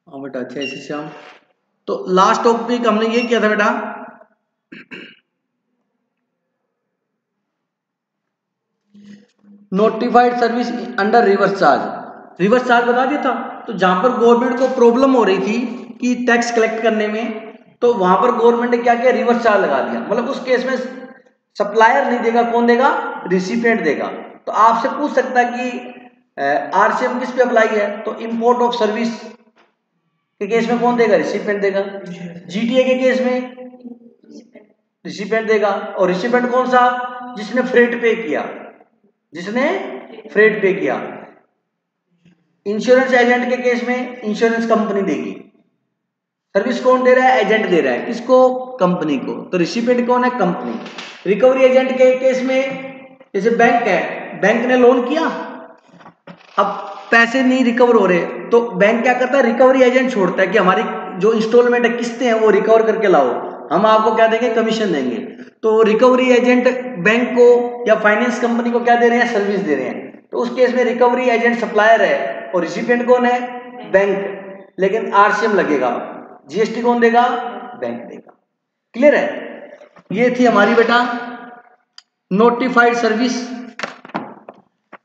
हाँ बेटा, अच्छा ऐसे श्याम। तो लास्ट टॉपिक हमने ये किया था बेटा, notified service under reverse charge. Reverse charge बता दिया था। तो जहां पर गवर्नमेंट को प्रॉब्लम हो रही थी कि टैक्स कलेक्ट करने में, तो वहां पर गवर्नमेंट ने क्या किया, रिवर्स चार्ज लगा दिया। मतलब उस केस में सप्लायर नहीं देगा, कौन देगा, रिसिपिएंट देगा। तो आपसे पूछ सकता है कि आरसीएम किस पे अप्लाई है, तो इंपोर्ट ऑफ सर्विस के केस में कौन देगा, रिसिपिएंट देगा। जीटीए के केस में रिसिपिएंट देगा। और रिसिपिएंट कौन सा, जिसने फ्रेट पे किया, जिसने फ्रेट पे किया। इंश्योरेंस एजेंट के केस में इंश्योरेंस कंपनी देगी। सर्विस कौन दे रहा है, एजेंट दे रहा है, किसको, कंपनी को। तो रिसिपिएंट कौन है, कंपनी। रिकवरी एजेंट के केस में जैसे बैंक है, बैंक ने लोन किया, अब पैसे नहीं रिकवर हो रहे, तो बैंक क्या करता है, रिकवरी एजेंट छोड़ता है कि हमारी जो इंस्टॉलमेंट है, किस्तें हैं, वो रिकवर करके लाओ, हम आपको क्या देंगे, कमीशन देंगे। तो रिकवरी एजेंट बैंक को या फाइनेंस कंपनी को क्या दे रहे हैं, सर्विस दे रहे हैं। तो उस केस में रिकवरी एजेंट सप्लायर है और रिसिपिएंट कौन है, बैंक। लेकिन आरसीएम लगेगा, जीएसटी कौन देगा, बैंक देगा। क्लियर है। ये थी हमारी बेटा नोटिफाइड सर्विस,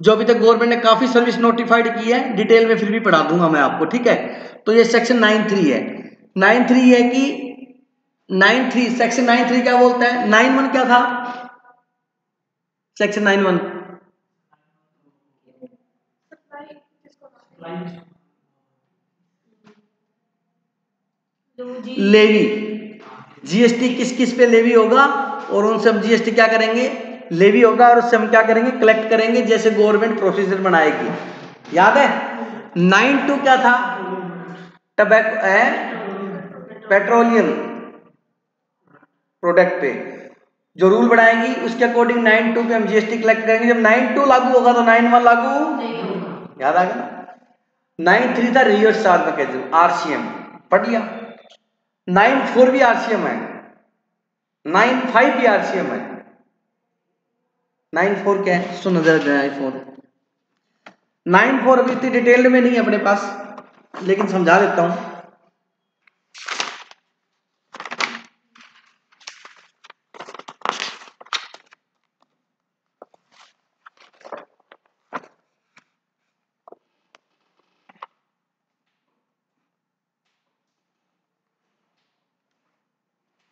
जो अभी तक गवर्नमेंट ने काफी सर्विस नोटिफाइड की है, डिटेल में फिर भी पढ़ा दूंगा मैं आपको, ठीक है। तो ये सेक्शन 9(3) है। 9(3) है कि 9(3), सेक्शन 9(3) क्या बोलता है, 9(1) क्या था, सेक्शन 9(1) लेवी। जीएसटी किस किस पे लेवी होगा, और उनसे हम जीएसटी क्या करेंगे, लेवी होगा, और उससे हम क्या करेंगे, कलेक्ट करेंगे, जैसे गवर्नमेंट प्रोसीजर बनाएगी। याद है 9(2) क्या था, टबैको है, पेट्रोलियम प्रोडक्ट पे जो रूल बनाएगी, उसके अकॉर्डिंग 9(2) पे हम जीएसटी कलेक्ट करेंगे। जब 9(2) लागू होगा तो 9(1) लागू याद आ गया। 9(3) था रिवर्स चार्ज मैकेनिज्म, आरसीएम, पढ़ लिया। 9(4) भी आरसीएम है, 9(5) भी आरसीएम है। 9(4) क्या है, सुन नजर 9(4 अभी इतनी डिटेल में नहीं है अपने पास, लेकिन समझा देता हूं।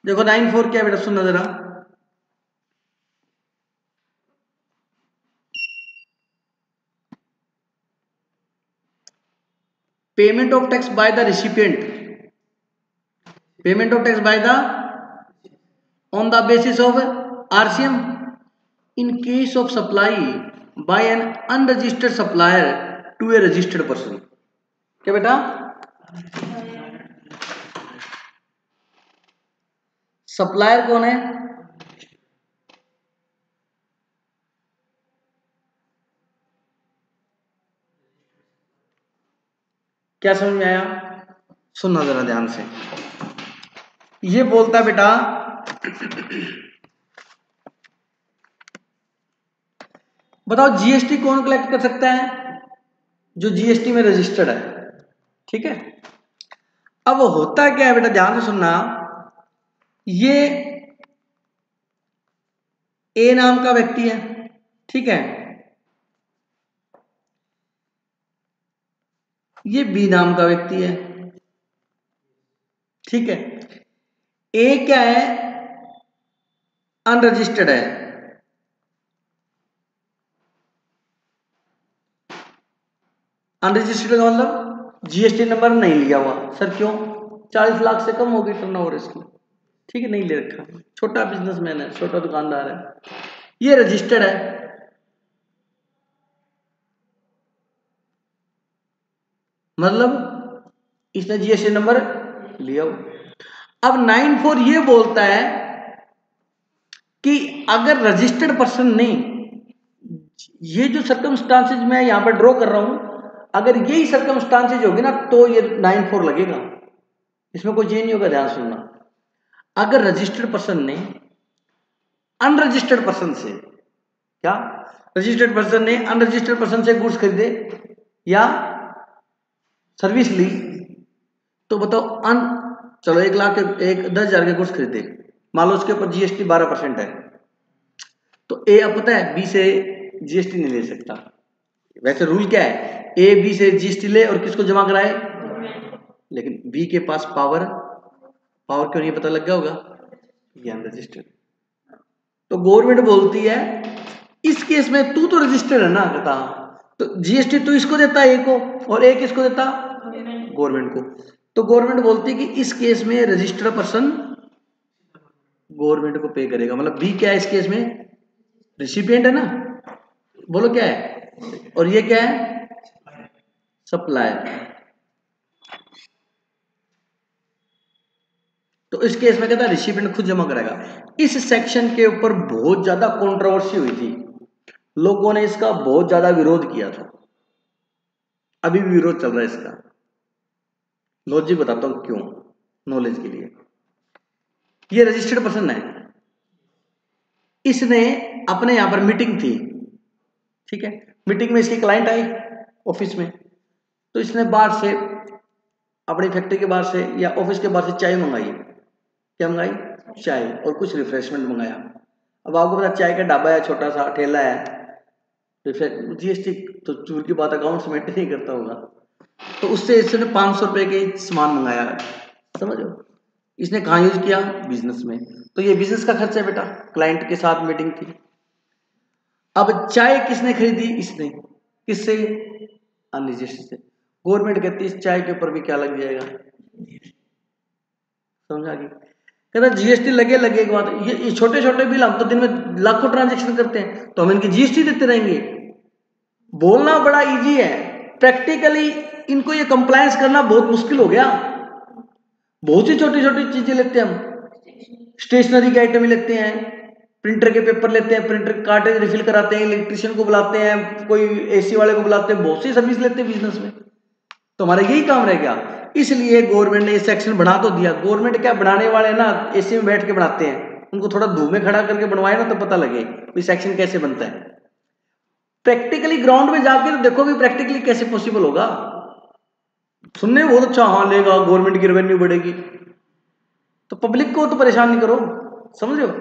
देखो 9(4) क्या है बेटा, सुनना जरा। Payment of tax by the recipient, payment of tax by the on the basis of RCM in case of supply by an unregistered supplier to a registered person। क्या बेटा, सप्लायर कौन है, क्या समझ में आया, सुनना जरा ध्यान से। ये बोलता है बेटा बताओ जीएसटी कौन कलेक्ट कर सकता है, जो जीएसटी में रजिस्टर्ड है, ठीक है। अब होता क्या है बेटा, ध्यान से सुनना। ये ए नाम का व्यक्ति है, ठीक है, ये बी नाम का व्यक्ति है, ठीक है। ए क्या है, अनरजिस्टर्ड है, अनरजिस्टर्ड का मतलब जीएसटी नंबर नहीं लिया हुआ। सर क्यों, 40 लाख से कम होगी टर्नओवर इसकी, ठीक है, नहीं ले रखा, छोटा बिजनेसमैन है, छोटा दुकानदार है। ये रजिस्टर्ड है, मतलब इसने जीएसटी नंबर लिया हुआ। अब 9(4) ये बोलता है कि अगर रजिस्टर्ड पर्सन ने, ये जो सर्कमस्टांसेज मैं यहां पर ड्रॉ कर रहा हूं, अगर यही सर्कमस्टांसेज होगी ना, तो ये 9(4) लगेगा, इसमें कोई चेंज नहीं होगा। ध्यान सुनना, अगर रजिस्टर्ड पर्सन ने अनरजिस्टर्ड पर्सन से, क्या, रजिस्टर्ड पर्सन ने अनरजिस्टर्ड पर्सन से गुड्स खरीदे या सर्विस ली, तो बताओ चलो 1 लाख के 10,000 के गुड्स खरीदे, मान लो उसके ऊपर जीएसटी 12% है, तो ए अब पता है बी से जीएसटी नहीं ले सकता। वैसे रूल क्या है, ए बी से जीएसटी ले और किसको जमा कराए, लेकिन बी के पास पावर क्यों नहीं, पता लग गया होगा, ये अनरजिस्टर्ड। तो गवर्नमेंट बोलती है इस केस में तू तो रजिस्टर्ड है ना, कहता तो जीएसटी तू इसको देता है ए को, और ए किसको देता, गवर्नमेंट को। तो गवर्नमेंट बोलती है कि इस केस में रजिस्टर्ड पर्सन गवर्नमेंट को पे करेगा। मतलब बी क्या है इस केस में, रिसिपिएंट है ना, बोलो क्या है, और ये क्या है, सप्लायर। तो इस केस में कहता है रिसिपिएंट खुद जमा करेगा। इस सेक्शन के ऊपर बहुत ज्यादा कंट्रोवर्सी हुई थी, लोगों ने इसका बहुत ज्यादा विरोध किया था, अभी भी विरोध चल रहा है इसका। लॉजिक बताता हूं क्यों, नॉलेज के लिए। ये रजिस्टर्ड पर्सन है, इसने अपने यहां पर मीटिंग थी, ठीक है, मीटिंग में इसके क्लाइंट आए ऑफिस में, तो इसने बाहर से अपनी फैक्ट्री के बाहर से या ऑफिस के बाहर से चाय मंगाई। क्या मंगाई, चाय, और कुछ रिफ्रेशमेंट मंगाया। अब आपको पता चाय का ढाबा है, छोटा सा ठेला है, जीएसटी तो चूर की बात अकाउंट में नहीं करता होगा, तो उससे इसने 500 रुपए के सामान मंगाया, समझो। इसने कहाँ यूज किया, बिजनेस में। तो ये बिजनेस का खर्चा है बेटा, क्लाइंट के साथ मीटिंग थी। अब चाय किसने खरीदी, इसने, किससे, अनरजिस्टर्ड से। गवर्नमेंट कहती है इस चाय के ऊपर भी क्या लग जाएगा, समझा गई। कहता जीएसटी लगे एक बात, ये छोटे छोटे बिल हम तो दिन में लाखों ट्रांजेक्शन करते हैं, तो हम इनकी जीएसटी देते रहेंगे। बोलना बड़ा इजी है, प्रैक्टिकली इनको ये कंप्लायंस करना बहुत मुश्किल हो गया। बहुत सी छोटी छोटी चीजें लेते हैं हम, स्टेशनरी के आइटम लेते हैं, प्रिंटर के पेपर लेते हैं, प्रिंटर कार्टेज रिफिल कराते हैं, इलेक्ट्रिशियन को बुलाते हैं, कोई एसी वाले को बुलाते हैं, बहुत सी सर्विस लेते हैं बिजनेस में, तो हमारा यही काम रह गया। इसलिए गवर्नमेंट ने ये सेक्शन बना तो दिया। गवर्नमेंट क्या बनाने वाले ना एसी में बैठ के बनाते हैं, उनको थोड़ा धूप में खड़ा करके बनवाए ना तो पता लगे ये सेक्शन कैसे बनता है। प्रैक्टिकली ग्राउंड में जाके तो देखो भी प्रैक्टिकली कैसे पॉसिबल होगा। सुनने में बहुत अच्छा, हाँ लेगा, गवर्नमेंट की रेवेन्यू बढ़ेगी, तो पब्लिक को तो परेशान नहीं करो, समझ रहे हो।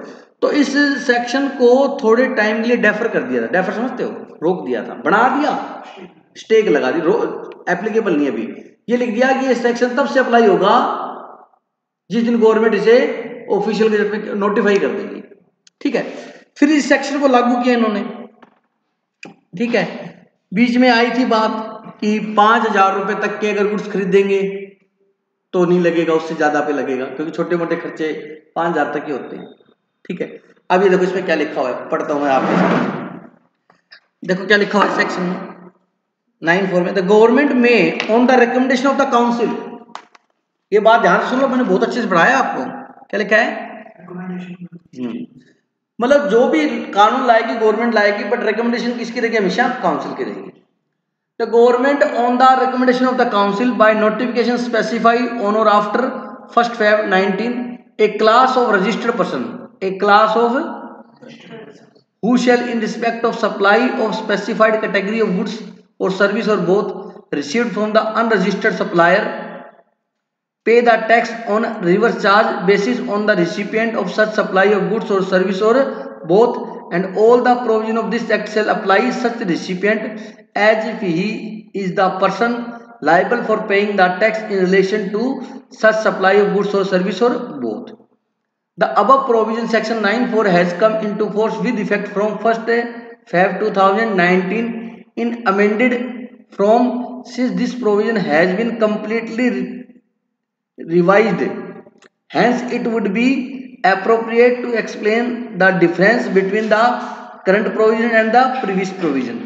तो इस सेक्शन को थोड़े टाइम के लिए डेफर कर दिया था, डेफर समझते हो, रोक दिया था, बना दिया, स्टेक लगा दी, एप्लीकेबल नहीं अभी। ये लिख दिया कि ये सेक्शन तब से अप्लाई होगा जिस दिन गवर्नमेंट इसे ऑफिशियल गजट में नोटिफाई कर देगी, ठीक है। फिर इस सेक्शन को लागू किया इन्होंने, ठीक है। बीच में आई थी बात कि 5,000 रुपए तक के अगर गुड्स खरीदेंगे तो नहीं लगेगा, उससे ज्यादा पे लगेगा, क्योंकि छोटे मोटे खर्चे 5,000 तक ही होते हैं, ठीक है। अब ये देखो इसमें क्या लिखा हुआ है, पढ़ता हूं मैं आपके साथ। देखो क्या लिखा हुआ है सेक्शन में 9(4) में, द गवर्नमेंट में on the recommendation of the council. ये बात ध्यान से सुन लो, मैंने बहुत अच्छे से पढ़ाया आपको। क्या लिखा है, मतलब जो भी कानून लाएगी गवर्नमेंट लाएगी, बट रिकमेंडेशन किसकी रहेगी, हमेशा काउंसिल की रहेगी। The government on the recommendation of the council by notification specify on और after 1 Feb 19 a class of registered person, a class of who shall in respect of supply of specified category of goods or service or both received from the unregistered supplier pay the tax on reverse charge basis on the recipient of such supply of goods or service or both, and all the provision of this act shall apply such recipient as if he is the person liable for paying the tax in relation to such supply of goods or service or both. The above provision section 9(4) has come into force with effect from 1 Feb 2019 in amended form, since this provision has been completely revised. Hence it would be appropriate to explain the difference between the current provision and the previous provision.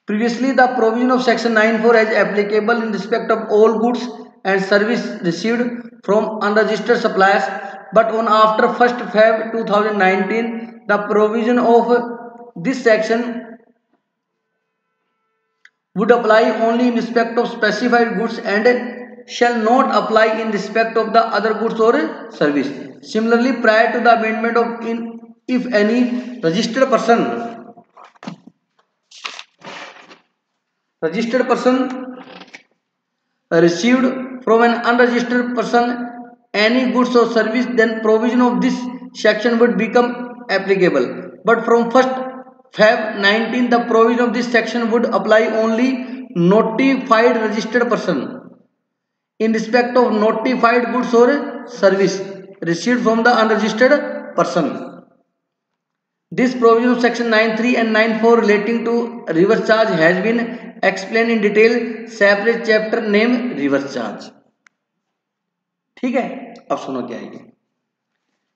Previously the provision of section 9(4) is applicable in respect of all goods and service received from unregistered suppliers, but on after 1 Feb 2019 the provision of this section would apply only in respect of specified goods and shall not apply in respect of the other goods or service. Similarly, prior to the amendment of if any registered person received from an unregistered person any goods or service, then provision of this section would become applicable. But from 1st Feb 19, the provision of this section would apply only notified registered person in respect of notified goods or service received from the unregistered person. This provision of section 9(3) and 9(4) relating to reverse charge has been explained in detail separate chapter named reverse charge. ठीक है, अब सुनो क्या है ये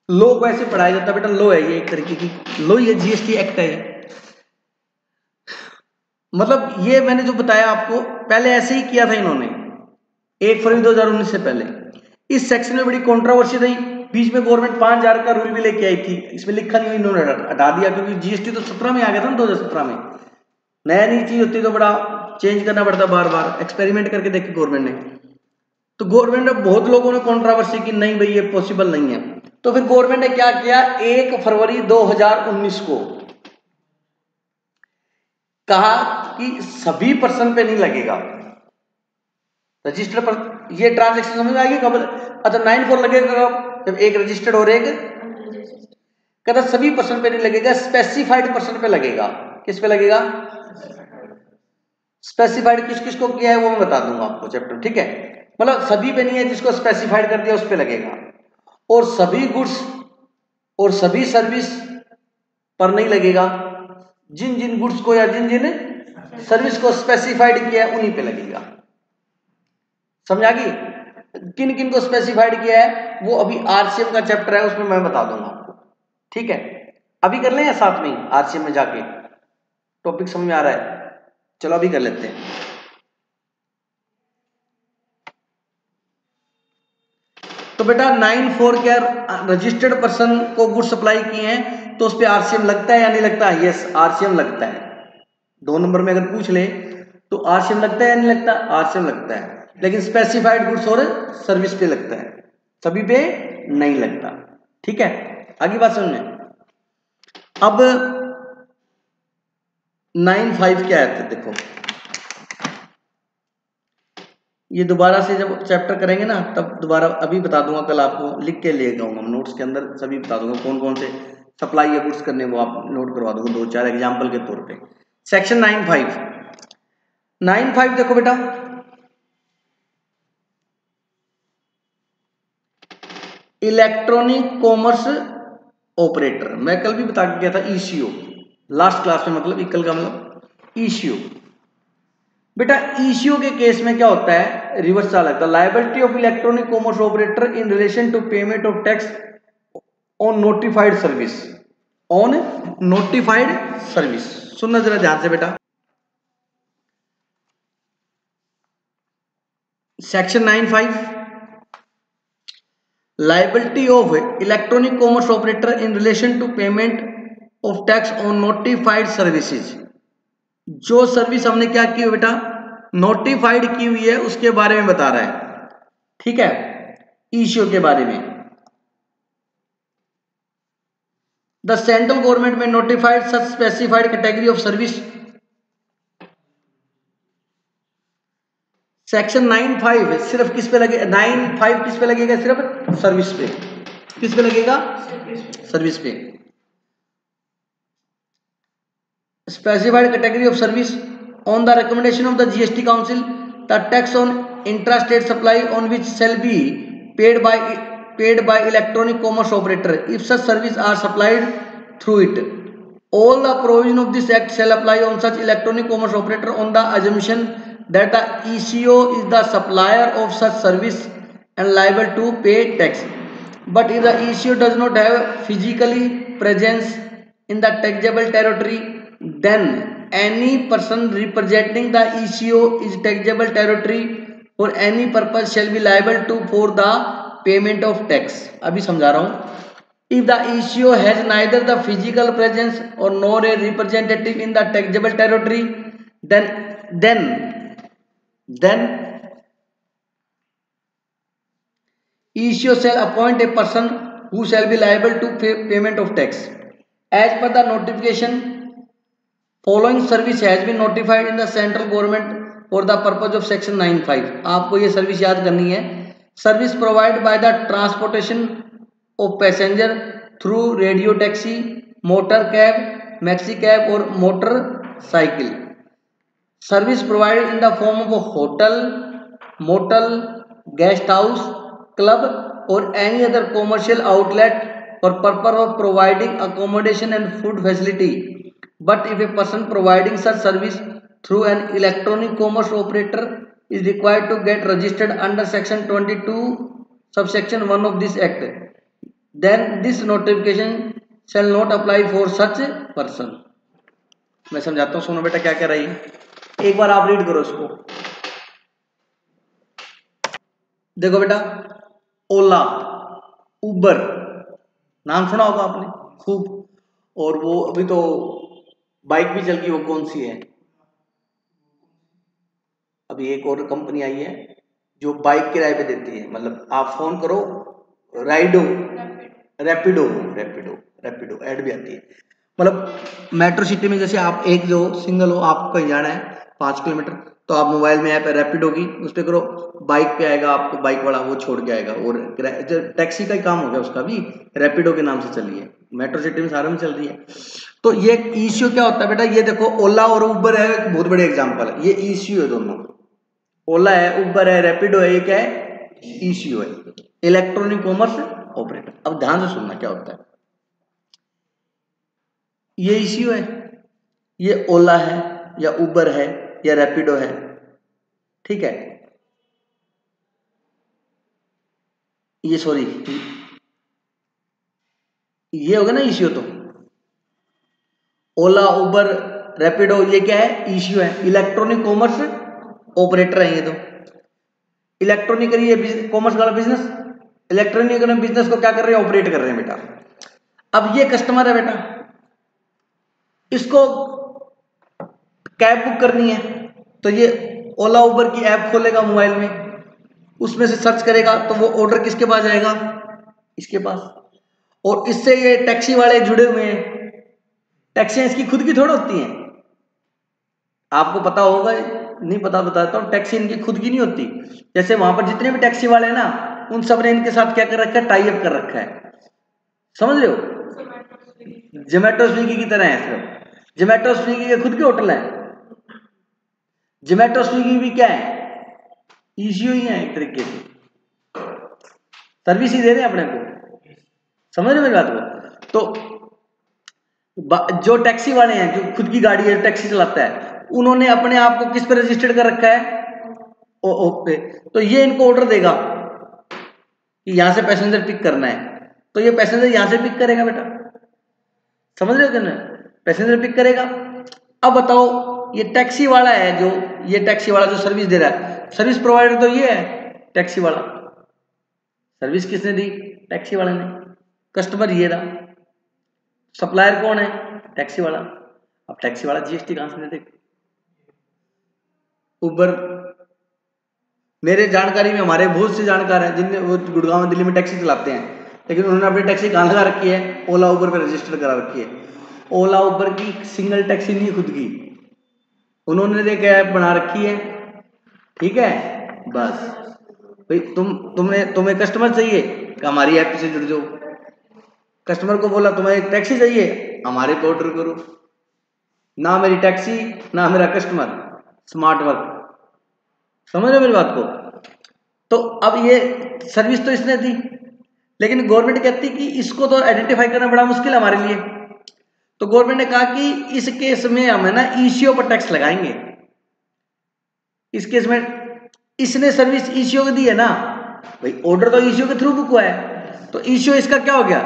लो को ऐसे पढ़ाया जाता है बेटा। लो है ये एक तरीके की लो, ये जीएसटी एक्ट है। मतलब ये मैंने जो बताया आपको पहले ऐसे ही किया था इन्होंने 1 फरवरी 2019 से पहले। इस सेक्शन में बड़ी कंट्रोवर्सी रही, बीच में गवर्नमेंट 5000 का रूल भी लेके आई थी, इसमें लिखा नहीं, इन्होंने हटा दिया क्योंकि जीएसटी तो 17 में आ गया था ना, 2017 में। नया नई चीज होती तो बड़ा चेंज करना पड़ता, बार बार एक्सपेरिमेंट करके देखी गवर्नमेंट ने। तो गवर्नमेंट ने बहुत लोगों ने कंट्रोवर्सी की, नहीं भाई ये पॉसिबल नहीं है। तो फिर गवर्नमेंट ने क्या किया, 1 फरवरी 2019 को कहा कि सभी पर्सन पे नहीं लगेगा रजिस्टर्ड पर। ये ट्रांजैक्शन समझ में आएगी कब? अच्छा 9(4) लगेगा जब एक रजिस्टर्ड और एक कहता सभी पर्सन पे नहीं लगेगा, स्पेसिफाइड पर्सन पे लगेगा। किस पे लगेगा? स्पेसिफाइड किस किस को किया है वो मैं बता दूंगा आपको चैप्टर, ठीक है। मतलब सभी पे नहीं है, जिसको स्पेसिफाइड कर दिया उस पे लगेगा। और सभी गुड्स और सभी सर्विस पर नहीं लगेगा, जिन जिन गुड्स को या जिन जिन सर्विस को स्पेसिफाइड किया है उन्हीं पे लगेगा। समझ आ गई? किन किन को स्पेसिफाइड किया है वो अभी आरसीएम का चैप्टर है, उसमें मैं बता दूंगा आपको, ठीक है। अभी कर लें या साथ में ही आरसीएम में जाके टॉपिक समझ में आ रहा है? चलो अभी कर लेते हैं। तो बेटा 9(4) क्या रजिस्टर्ड पर्सन को गुड सप्लाई किए हैं तो उस पर आरसीएम लगता है या नहीं लगता? यस, आरसीएम लगता है। 2 नंबर में अगर पूछ ले तो आरसीएम लगता है या नहीं लगता? आरसीएम लगता है, लेकिन स्पेसिफाइड गुड्स और सर्विस पे लगता है, सभी पे नहीं लगता, ठीक है। आगे बात समझ में। अब 9(5) क्या है? देखो ये दोबारा से जब चैप्टर करेंगे ना तब दोबारा अभी बता दूंगा, कल आपको लिख के ले जाऊंगा नोट्स के अंदर, सभी बता दूंगा कौन कौन से सप्लाई या गुड्स करने वो आप नोट करवा दूंगा 2-4 एग्जाम्पल के तौर पे। सेक्शन 9(5) देखो बेटा, इलेक्ट्रॉनिक कॉमर्स ऑपरेटर, मैं कल भी बता के गया था ईसीओ लास्ट क्लास में, मतलब इकल का मतलब ईसीओ। बेटा ईसीओ के केस में क्या होता है, रिवर्स चार्ज लगता है। Liability of electronic commerce operator in relation to payment of tax on notified service, on notified service. सुनना जरा ध्यान से बेटा, section 9(5) liability of electronic commerce operator in relation to payment of tax on notified services। जो service हमने क्या की हुई बेटा, नोटिफाइड की हुई है उसके बारे में बता रहा है, ठीक है, ईसीओ के बारे में। द सेंट्रल गवर्नमेंट में notified such specified category of service. Section 9(5) सिर्फ किस पे लगे, 9(5) किस पे लगेगा? सिर्फ सर्विस पे। किस पे लगेगा? सर्विस पे। Specified category of service on the recommendation of the GST council the tax on intrastate supply on which shall be paid by electronic commerce operator if such service are supplied through it. All the provision of this act shall apply on such electronic commerce operator on the assumption that the ECO is the supplier of such service and liable to pay tax. But if the ECO does not have physically presence in the taxable territory, then any person representing the ECO is taxable territory for any purpose shall be liable to for the payment of tax. अभी समझा रहा हूँ। If the ECO has neither the physical presence or nor a representative in the taxable territory, then ECO shall appoint a person who shall be liable to pay payment of tax. As per the notification, following service has been notified in the central government for the purpose of section 9(5). आपको ये service याद करनी है। Service provide by the transportation of passenger through radio taxi, motor cab, maxi cab और motorcycle. Service provided in the form of hotel, motel, guest house, club और any other commercial outlet for purpose of providing accommodation and food facility. But if a person providing such service through an electronic commerce operator is required to get registered under section 22 subsection 1 of this act, then this notification shall not apply for such person. मैं समझाता हूँ, सुनो बेटा क्या कह रही है, एक बार आप रीड करो इसको। देखो बेटा, ओला, उबर नाम सुना होगा आपने खूब, और वो अभी तो बाइक भी चल गई, वो कौन सी है, अभी एक और कंपनी आई है जो बाइक किराए पे देती है, मतलब आप फोन करो, राइडो, रैपिडो ऐड भी आती है। मतलब मेट्रो सिटी में जैसे आप एक जो सिंगल हो, आपको कहीं जाना है 5 किलोमीटर, तो आप मोबाइल में ऐप है रैपिडो की, उस पर करो, बाइक पे आएगा आपको, बाइक वाला वो छोड़ के आएगा। और टैक्सी का ही काम हो गया उसका भी, रैपिडो के नाम से चली है, मेट्रो सिटी में सारे में चल रही है। तो ये इश्यू क्या होता है बेटा, ये देखो ओला और उबर है, एक बहुत बड़े एग्जाम्पल है, ये इश्यू है दोनों, ओला है, उबर है, रैपिडो है, ये क्या है, इश्यू है, इलेक्ट्रॉनिक कॉमर्स ऑपरेटर। अब ध्यान से सुनना क्या होता है, ये इश्यू है, ये ओला है या उबर है या रैपिडो है, ठीक है, ये सॉरी ये होगा ना इश्यू, तो ओला, उबर, रैपिडो ये क्या है, इश्यू है, इलेक्ट्रॉनिक कॉमर्स ऑपरेटर है ये। तो इलेक्ट्रॉनिकली ये कॉमर्स वाला बिजनेस, इलेक्ट्रॉनिक बिजनेस को क्या कर रहे हैं, ऑपरेट कर रहे हैं बेटा। अब ये कस्टमर है बेटा, इसको कैब बुक करनी है, तो ये ओला उबर की ऐप खोलेगा मोबाइल में, उसमें से सर्च करेगा, तो वो ऑर्डर किसके पास जाएगा, इसके पास, और इससे ये टैक्सी वाले जुड़े हुए हैं। टैक्सियां इसकी खुद की थोड़ी होती हैं, आपको पता होगा, नहीं पता बताता हूं, टैक्सी इनकी खुद की नहीं होती। जैसे वहां पर जितने भी टैक्सी वाले हैं ना, उन सब ने इनके साथ क्या कर रखा है, टाई अप कर रखा है, समझ रहे हो, जोमेटो स्विगी की तरह है सब। जोमेटो स्विगी के खुद के होटल है, जोमेटो स्विगी भी क्या है, इश्यू ही है, एक तरीके से सर्विस ही दे रहे हैं अपने को, समझ रहे हो मेरी बात को। तो जो टैक्सी वाले हैं, जो खुद की गाड़ी है, टैक्सी चलाता है, उन्होंने अपने आप को किस पे रजिस्टर्ड कर रखा है, ओ पे। तो ये इनको ऑर्डर देगा कि यहां से पैसेंजर पिक करना है, तो ये पैसेंजर यहां से पिक करेगा बेटा, समझ रहे हो क्या, पैसेंजर पिक करेगा। अब बताओ, ये टैक्सी वाला है, जो ये टैक्सी वाला जो सर्विस दे रहा है, सर्विस प्रोवाइडर तो ये है टैक्सी वाला, सर्विस किसने दी, टैक्सी वाले ने, कस्टमर ये रहा, सप्लायर कौन है, टैक्सी वाला। अब टैक्सी वाला जीएसटी कहां से दे, उबर, मेरे जानकारी में हमारे बहुत से जानकार हैं जिनने वो गुड़गांव दिल्ली में टैक्सी चलाते हैं, लेकिन उन्होंने अपनी टैक्सी कहां लगा रखी है, ओला उबर पे रजिस्टर करा रखी है। ओला उबर की सिंगल टैक्सी नहीं खुद की, उन्होंने एक ऐप बना रखी है, ठीक है, बस भाई तुम्हें कस्टमर चाहिए, हमारी ऐप से जुड़ जाओ, कस्टमर को बोला तुम्हें एक टैक्सी चाहिए, हमारे पे ऑर्डर करो, ना मेरी टैक्सी ना मेरा कस्टमर, स्मार्ट वर्क, समझ रहे हो मेरी बात को। तो अब ये सर्विस तो इसने दी, लेकिन गवर्नमेंट कहती कि इसको तो आइडेंटिफाई करना बड़ा मुश्किल है हमारे लिए, तो गवर्नमेंट ने कहा कि इस केस में हम है ना ईसीओ पर टैक्स लगाएंगे। इस केस में इसने सर्विस ईसीओ को दी है ना भाई, ऑर्डर तो ईसीओ के थ्रू बुक हुआ है, तो ईसीओ इसका क्या हो गया,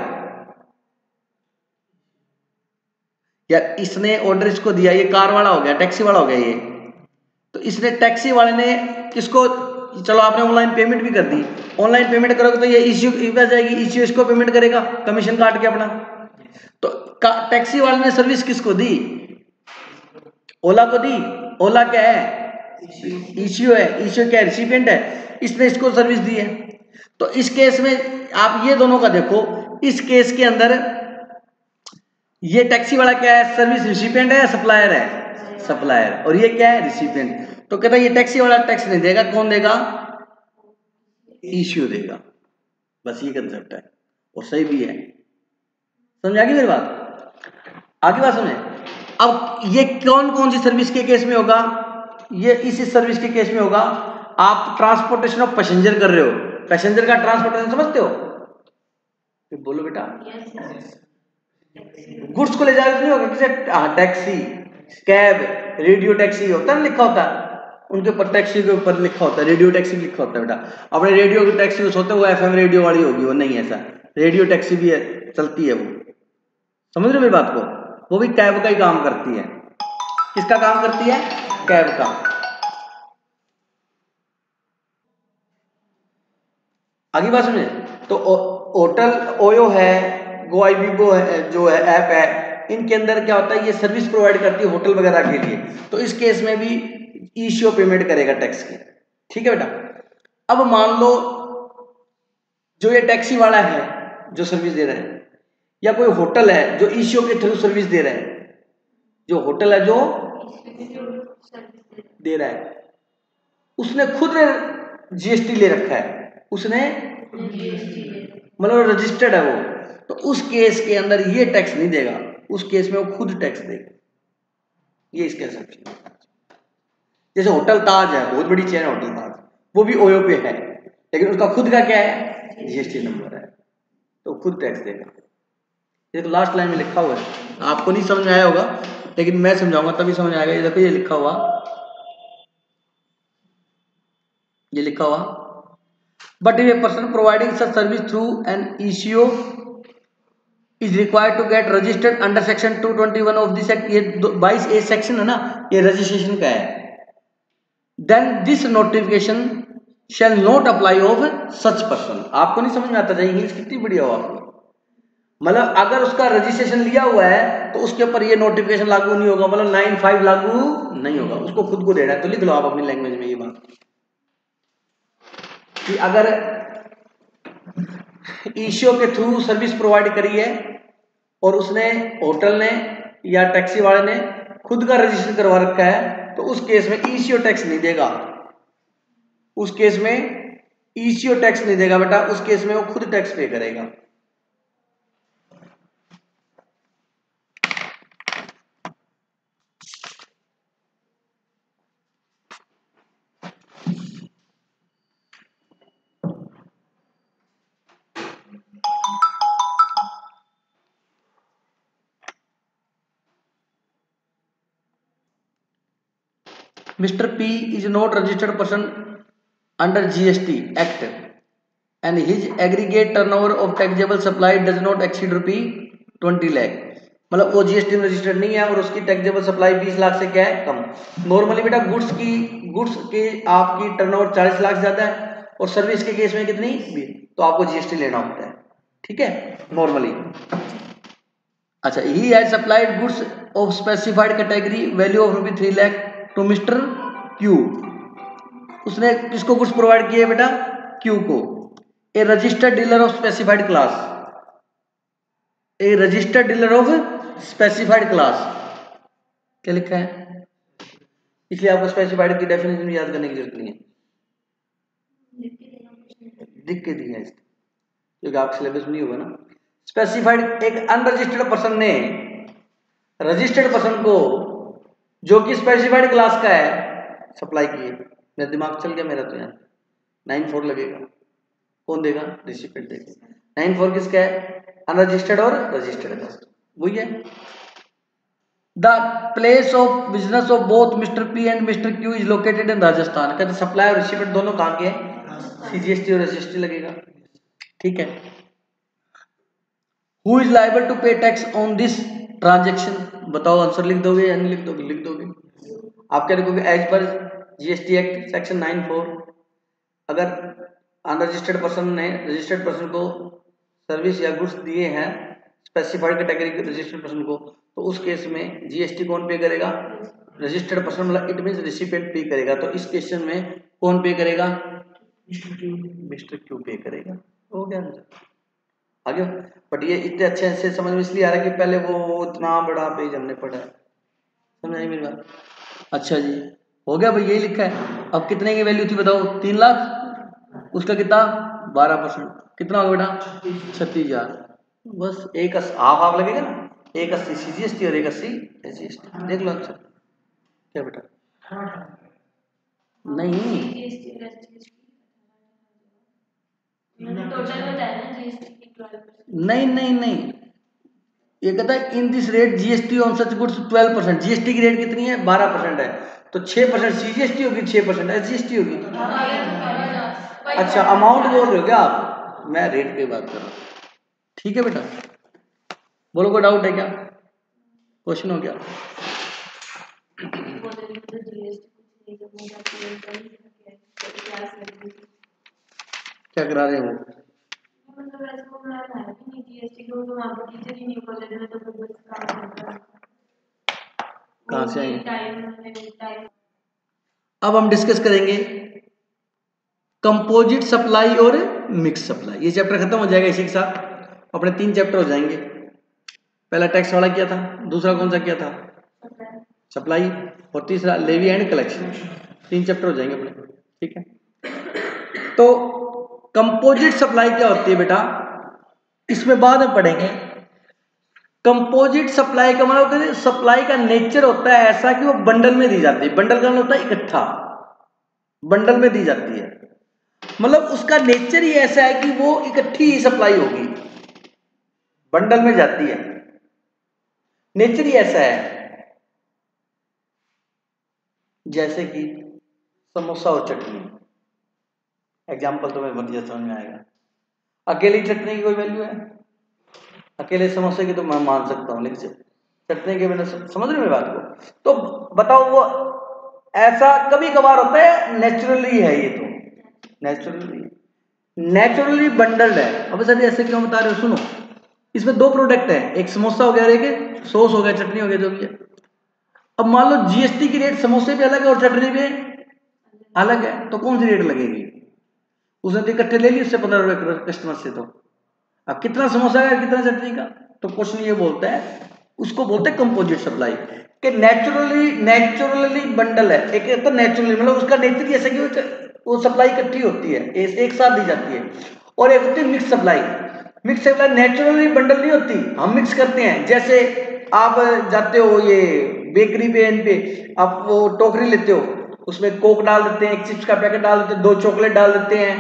यार इसने ऑर्डर इसको दिया, ये कार वाला हो गया, टैक्सी वाला हो गया ये, तो इसने टैक्सी वाले ने इसको, चलो आपने ऑनलाइन पेमेंट भी कर दी, ऑनलाइन पेमेंट करोगे तो ये इश्यू पे जाएगी, इश्यू इसको पेमेंट करेगा कमीशन काट के अपना, तो टैक्सी वाले ने सर्विस किसको दी, ओला को दी। ओला क्या है, इश्यू है, इश्यू क्या है, रिसिपिएंट है, इसने इसको सर्विस दी है। तो इस केस में आप ये दोनों का देखो, इस केस के अंदर ये टैक्सी वाला क्या है, सर्विस रिसिपिएंट है या सप्लायर है, सप्लायर, और ये क्या है, रिसिपिएंट। तो कहता है ये टैक्सी वाला टैक्स नहीं देगा, कौन देगा? इश्यू देगा। बस ये कंसेप्ट है और सही भी है। समझ आ गई मेरी बात? आगे बात सुने। अब ये कौन कौन सी सर्विस के केस में होगा? ये इस सर्विस के केस में होगा, आप ट्रांसपोर्टेशन ऑफ पैसेंजर कर रहे हो, पैसेंजर का ट्रांसपोर्टेशन समझते हो? तो बोलो बेटा। गुड्स को ले जा रहे नहीं होगा किसे? टैक्सी, कैब, रेडियो टैक्सी होता है, लिखा होता है उनके ऊपर, टैक्सी के ऊपर लिखा होता है, रेडियो टैक्सी लिखा होता है बेटा। अपने रेडियो की टैक्सी होता है वो एफएम रेडियो वाली होगी, वो नहीं ऐसा, रेडियो टैक्सी भी है, चलती है वो। समझ रहे हो मेरी बात को? वो भी कैब का ही काम करती है। किसका काम करती है? कैब का। आगे बात सुनिए। तो होटल ओयो है, गोआईबीबो है, जो है ऐप है, इनके अंदर क्या होता है, ये सर्विस प्रोवाइड करती है होटल वगैरह के लिए। तो इस केस में भी ईसीओ पेमेंट करेगा टैक्स की। ठीक है बेटा। अब मान लो जो ये टैक्सी वाला है जो सर्विस दे रहा है, या कोई होटल है जो ईसीओ के थ्रू सर्विस दे रहा है, जो होटल है जो दे रहा है, उसने खुद जीएसटी ले रखा है, उसने मतलब रजिस्टर्ड है वो, तो उस केस के अंदर ये टैक्स नहीं देगा, उस केस में वो खुद टैक्स देगा। ये इसके एक्सेप्शन है। जैसे होटल ताज है, बहुत बड़ी चेन है होटल ताज, वो भी ओयो पे है, लेकिन उसका खुद का क्या है? जीएसटी नंबर है, तो खुद टैक्स देगा। ये तो लास्ट लाइन में लिखा हुआ है, आपको नहीं समझ में आया होगा, लेकिन मैं समझाऊंगा तभी समझ आएगा। ये देखो, ये लिखा हुआ, ये लिखा हुआ, but if a person providing such service through an ECO is required to get registered under section 221 of this act, ये 22A सेक्शन है ना, ये रजिस्ट्रेशन का है। Then this notification shall not apply of such person. आपको नहीं समझ में आता था? इंग्लिश कितनी बढ़िया हो आपकी। मतलब अगर उसका रजिस्ट्रेशन लिया हुआ है तो उसके ऊपर ये नोटिफिकेशन लागू नहीं होगा, मतलब 95 लागू नहीं होगा, उसको खुद को देना है। तो लिख लो आप अपनी लैंग्वेज में ये बात कि अगर ईसीओ के थ्रू सर्विस प्रोवाइड करी है और उसने, होटल ने या टैक्सी वाले ने खुद का रजिस्टर करवा रखा है, तो उस केस में ईसीओ टैक्स नहीं देगा। उस केस में ईसीओ टैक्स नहीं देगा बेटा, उस केस में वो खुद टैक्स पे करेगा। Mr. P is not registered person under GST Act and his aggregate turnover of taxable supply does not exceed ₹20 lakh। मतलब वो जीएसटी में रजिस्टर्ड नहीं है और उसकी टैक्सेबल सप्लाई 20 लाख से क्या है? कम। नॉर्मली बेटा गुड्स की आपकी टर्नओवर 40 लाख ज्यादा है और सर्विस के केस में कितनी? 20, तो आपको जीएसटी लेना होता है। ठीक है, नॉर्मली। अच्छा, he has supplied goods of specified category value of ₹3 lakh to mister Q. उसने किसको गुड्स प्रोवाइड किए बेटा? क्यू को। A registered dealer of specified class, a registered dealer of specified class. क्या लिखा है? इसलिए आपको स्पेसिफाइड की डेफिनेशन याद करने की जरूरत नहीं है, लिख के दिया है क्योंकि आपके सिलेबस में नहीं होगा ना। स्पेसिफाइड, एक अनरजिस्टर्ड पर्सन ने रजिस्टर्ड पर्सन को जो कि स्पेसिफाइड क्लास का है सप्लाई किए। मेरा दिमाग चल गया मेरा, तो यहाँ 94 लगेगा, कौन देगा? रिसिपेंट देगा। 94 किसका है? अनरजिस्टर्ड और रजिस्टर्ड का, वही है। The place of business of both mister P and mister Q is located in Rajasthan. कहते सप्लाई और रिसिपेंट दोनों कहाँ के हैं? सीजीएसटी और एसजीएसटी लगेगा। ठीक है। हु इज लायबल टू पे टैक्स ऑन दिस ट्रांजेक्शन? बताओ, आंसर लिख दोगे या नहीं लिख दोगे? लिख दोगे। आप क्या लिखोगे? As per GST act section 94, अगर अनरजिस्टर्ड पर्सन ने रजिस्टर्ड पर्सन को सर्विस या गुड्स दिए हैं स्पेसिफाइड कैटेगरी के रजिस्टर्ड पर्सन को, तो उस केस में जीएसटी कौन पे करेगा? रजिस्टर्ड पर्सन, मतलब इट मींस रिसिपिएंट पे करेगा। तो इस क्वेश्चन में कौन पे करेगा? मिस्टर क्यू पे करेगा। हो गया आगे। बट ये इतने अच्छे से समझ में इसलिए आ रहा है कि पहले वो इतना बड़ा पेज हमने पढ़ा है। समझ आई मेरी बात? अच्छा जी, हो गया भाई, यही लिखा है। अब कितने की वैल्यू थी बताओ, 3 लाख, उसका कितना 12%, कितना होगा बेटा 36,000। बस एक हाफ हाफ लगेगा ना, 180 CGST और 180 SGST। देख लो आंसर क्या बेटा। नहीं नहीं नहीं नहीं, ये कहता है in this rate GST on such goods 12%। GST की रेट कितनी है 12% है, तो 6% सीजीएसटी होगी, 6% एसजीएसटी होगी। अच्छा अमाउंट बोल रहे हो क्या आप, मैं रेट की बात कर रहा हूँ। ठीक है बेटा, बोलो कोई डाउट है क्या, क्वेश्चन हो गया। क्या करा रहे हो, कहाँ से आएंगे। अब हम डिस्कस करेंगे कंपोजिट सप्लाई और मिक्स सप्लाई। ये चैप्टर खत्म हो जाएगा, इसी के साथ अपने 3 चैप्टर हो जाएंगे। पहला टैक्स वाला किया था, दूसरा कौन सा किया था सप्लाई, और तीसरा लेवी एंड कलेक्शन। 3 चैप्टर हो जाएंगे अपने, ठीक है। तो कंपोजिट सप्लाई क्या होती है बेटा, इसमें बाद में पढ़ेंगे। कंपोजिट सप्लाई का मतलब सप्लाई का नेचर होता है ऐसा कि वो बंडल में दी जाती है। बंडल का मतलब होता है इकट्ठा, बंडल में दी जाती है, मतलब उसका नेचर ही ऐसा है कि वो इकट्ठी ही सप्लाई होगी, बंडल में जाती है, नेचर ही ऐसा है। जैसे कि समोसा और चटनी, एग्जाम्पल तो मैं बढ़िया समझ में आएगा। अकेली चटनी की कोई वैल्यू है, अकेले समोसे की तो मैं मान सकता हूं, लेकिन चटनी के बिना समझ रहे मेरी बात को। तो बताओ वो ऐसा कभी कभार होता है, नेचुरली है ये, तो नेचुरली बंडल्ड है। अब सर ऐसे क्यों बता रहे हो, सुनो, इसमें 2 प्रोडक्ट है, एक समोसा हो गया और एक सॉस हो गया, चटनी हो गया, जो भी है। अब मान लो जीएसटी की रेट समोसे पे अलग है और चटनी पे अलग है, तो कौन सी रेट लगेगी, उसने तो इकट्ठे ले ली उससे 15 रुपए कस्टमर से। तो अब कितना समोसा का कितना चटनी का, तो क्वेश्चन ये बोलता है, उसको बोलते हैं कंपोजिट सप्लाई, कि नेचुरली बंडल है। एक तो नेचुरली मतलब उसका नेचर ऐसा कि वो सप्लाई इकट्ठी होती है, एक साथ दी जाती है। और एक होती है mix supply. Mix supply naturally bundle नहीं होती, हम मिक्स करते हैं। जैसे आप जाते हो ये बेकरी पे, इन पे आप वो टोकरी लेते हो, उसमें कोक डाल देते हैं, एक चिप्स का पैकेट डाल देते हैं, 2 चॉकलेट डाल देते हैं,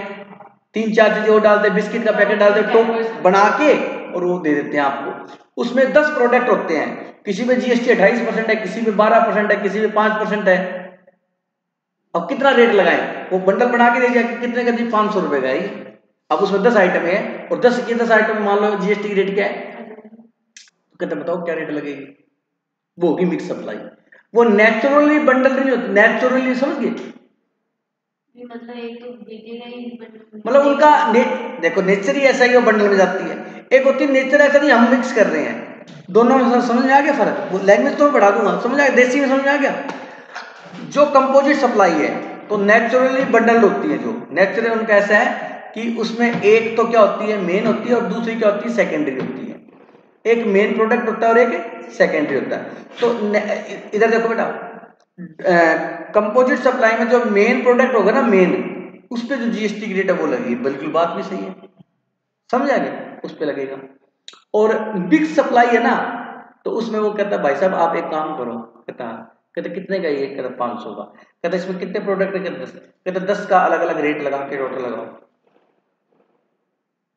3-4 चीजें और डालते हैं, बिस्किट का पैकेट डालते हैं, टोक बना के और वो दे देते हैं आपको। उसमें 10 प्रोडक्ट होते हैं, किसी में जीएसटी 28% है, किसी में 12% है, किसी में 5% है। अब कितना रेट लगाएं, वो बंडल बना के दे दिया कि कितने का दी, 500 रुपए का ही। अब उसमें 10 आइटम है और 10 के 10 आइटम मान लो जीएसटी की रेट क्या है, तो कहते बताओ क्या रेट लगेगी, वो होगी मिक्स सप्लाई। वो नेचुरली बंडल नहीं होती, नेचुरली समझ गए, मतलब एक तो मतलब उनका देखो नेचर ही ऐसा है कि वो बंडल में जाती है। एक होती है नेचर ऐसा नहीं हम मिक्स कर रहे हैं, दोनों में समझ में आ गया फर्क। वो लैंग्वेज तो मैं बढ़ा दूंगा, समझ आ गया, देसी में समझ में आ गया। जो कंपोजिट सप्लाई है तो नेचुरली बंडल्ड होती है। जो नेचुरल उनका ऐसा है कि उसमें एक तो क्या होती है मेन होती है और दूसरी क्या होती है सेकेंडरी होती है। एक मेन प्रोडक्ट होता है और एक सेकेंडरी होता है। तो इधर देखो बेटा, कंपोजिट सप्लाई में जो मेन प्रोडक्ट होगा ना, मेन उस पे जो जीएसटी की रेट है वो लगेगी। बिल्कुल बात भी सही है, समझ आ गया, उस पे लगेगा। और बिग सप्लाई है ना, तो उसमें वो कहता है भाई साहब आप एक काम करो, कहते कितने का ये, कहता 500 का। कहता इसमें कितने प्रोडक्ट है, कहते 10। कहते 10 का अलग अलग रेट लगा के टोटल लगाओ।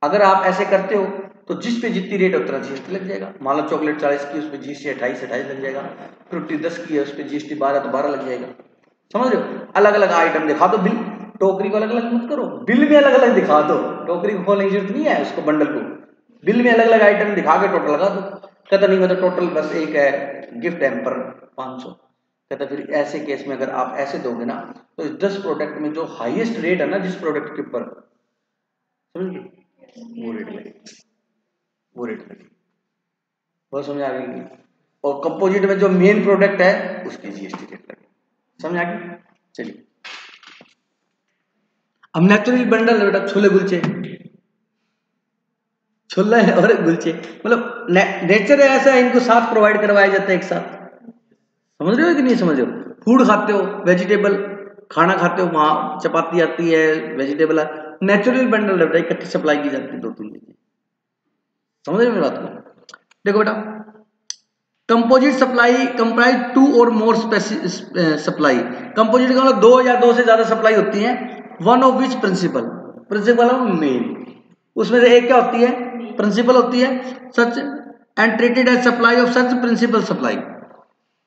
अगर आप ऐसे करते हो तो जिस पे जितनी रेट उतना जीएसटी लग जाएगा। मान लो चॉकलेट 40 की, उस पर जीएसटी 28 लग जाएगा। फ्रूटी 10 की है, उस पर जीएसटी 12 तो 12 लग जाएगा। समझ रहे हो, अलग अलग आइटम दिखा दो। बिल टोकरी को अलग अलग मत करो, बिल में अलग अलग दिखा दो। टोकरी को खोलने की जरूरत नहीं है, उसको बंडल को बिल में अलग अलग आइटम दिखा के टोटल लगा दो। कहता नहीं मतलब टोटल बस एक है गिफ्ट हैम्पर 500। कहता फिर ऐसे केस में अगर आप ऐसे दोगे ना, तो इस 10 प्रोडक्ट में जो हाईएस्ट रेट है ना जिस प्रोडक्ट के ऊपर, समझिए वो रेट लगे, वो रेट लगे, बहुत समझ आ गई। और कंपोजिट में जो मेन प्रोडक्ट है उसकी जीएसटी रेट लगे, समझ आ गई। चलिए अब नेचुरल बंडल बेटा, छोले कुलचे, छोले और कुलचे मतलब नेचर ऐसा है, इनको साथ प्रोवाइड करवाया जाता है एक साथ। समझ रहे हो कि नहीं समझ रहे हो, फूड खाते हो, वेजिटेबल खाना खाते हो, वहाँ चपाती आती है, वेजिटेबल, नेचुरल बंडल है, इकट्ठी सप्लाई की जाती है 2-3 चीजें। समझ रहे मेरी बात को? देखो बेटा, कंपोजिट सप्लाई कंप्राइज 2 और मोर सप्लाई। कंपोजिट का मतलब 2 या 2 से ज्यादा सप्लाई होती है। One of which principal of main, उसमें से एक क्या होती है? प्रिंसिपल होती है। Such and treated as supply of such principal supply,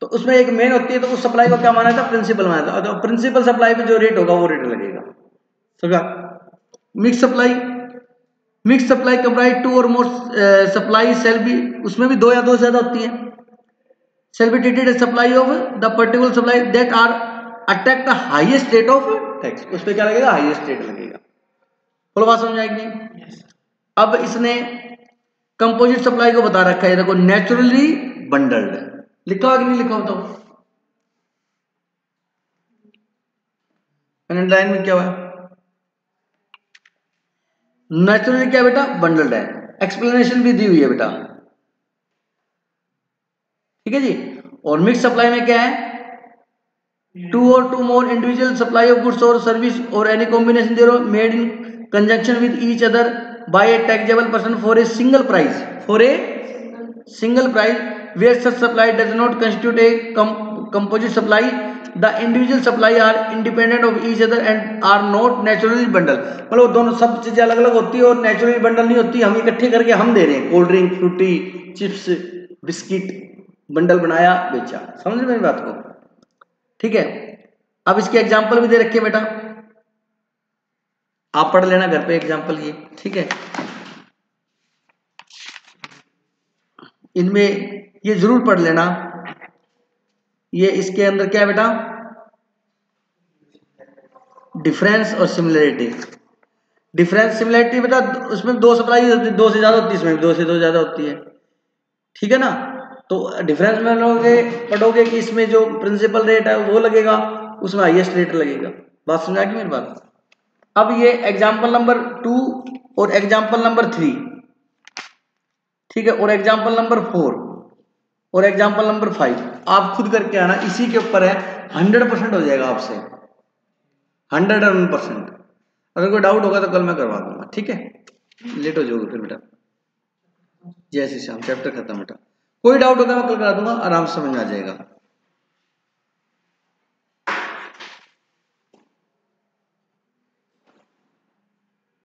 तो उसमें एक मेन होती है, तो उस सप्लाई को क्या माना था? प्रिंसिपल माना था। तो प्रिंसिपल सप्लाई पे जो रेट होगा वो रेट लगेगा। समझा? मिक्स सप्लाई कंप्राइज 2 और मोर सप्लाई सेल भी, उसमें भी 2 या 2 से ज्यादा होती है। Shall be treated as supply of the particular supply that are attract the highest rate of tax। उस पे क्या लगेगा? हाईएस्ट रेट लगेगा। बोलो बात समझ आएगी? yes। अब इसने कंपोजिट सप्लाई को बता रखा है, देखो नेचुरली बंडल्ड, लिखा हुआ कि नहीं लिखा होता? लाइन में क्या हुआ? नेचुरली क्या बेटा? बंडल्ड है। एक्सप्लेनेशन भी दी हुई है बेटा, ठीक है जी। और मिक्स सप्लाई में क्या है? 2 or 2 more individual supply of goods or service or any combination thereof made in conjunction with each other by a taxable person for a single price, where such supply does not constitute a composite supply, the individual supply are independent of each other and are not naturally bundled। मतलब दोनों सब चीजें अलग अलग होती है और naturally bundle नहीं होती, हम इकट्ठे करके हम दे रहे हैं। Cold drink, Frooti, chips, biscuit, bundle बनाया, बेचा। समझ मेरी बात को? ठीक है। अब इसके एग्जाम्पल भी दे रखे बेटा, आप पढ़ लेना घर पे एग्जाम्पल ये, ठीक है। इनमें ये जरूर पढ़ लेना। ये इसके अंदर क्या है बेटा? डिफरेंस और सिमिलरिटी। डिफरेंस सिमिलरिटी बेटा, उसमें 2 सप्लाई होती है, 2 से ज्यादा होती है, इसमें 2 से 2 ज्यादा होती है, ठीक है ना। तो डिफरेंस में लोगे पढ़ोगे कि इसमें जो प्रिंसिपल रेट है वो लगेगा, उसमें हाईएस्ट रेट लगेगा। बात समझ आ गई मेरी बात? अब ये एग्जाम्पल नंबर 2 और एग्जाम्पल नंबर 3, ठीक है, और एग्जाम्पल नंबर 4 और एग्जाम्पल नंबर 5 आप खुद करके आना, इसी के ऊपर है। 100% हो जाएगा आपसे, 101%। अगर कोई डाउट होगा तो कल मैं करवा दूंगा, ठीक है। लेट हो जाओगे फिर बेटा। जय श्री श्याम, चैप्टर खत्म बेटा। कोई डाउट होगा मैं कल करा दूंगा, आराम से समझ में आ जाएगा।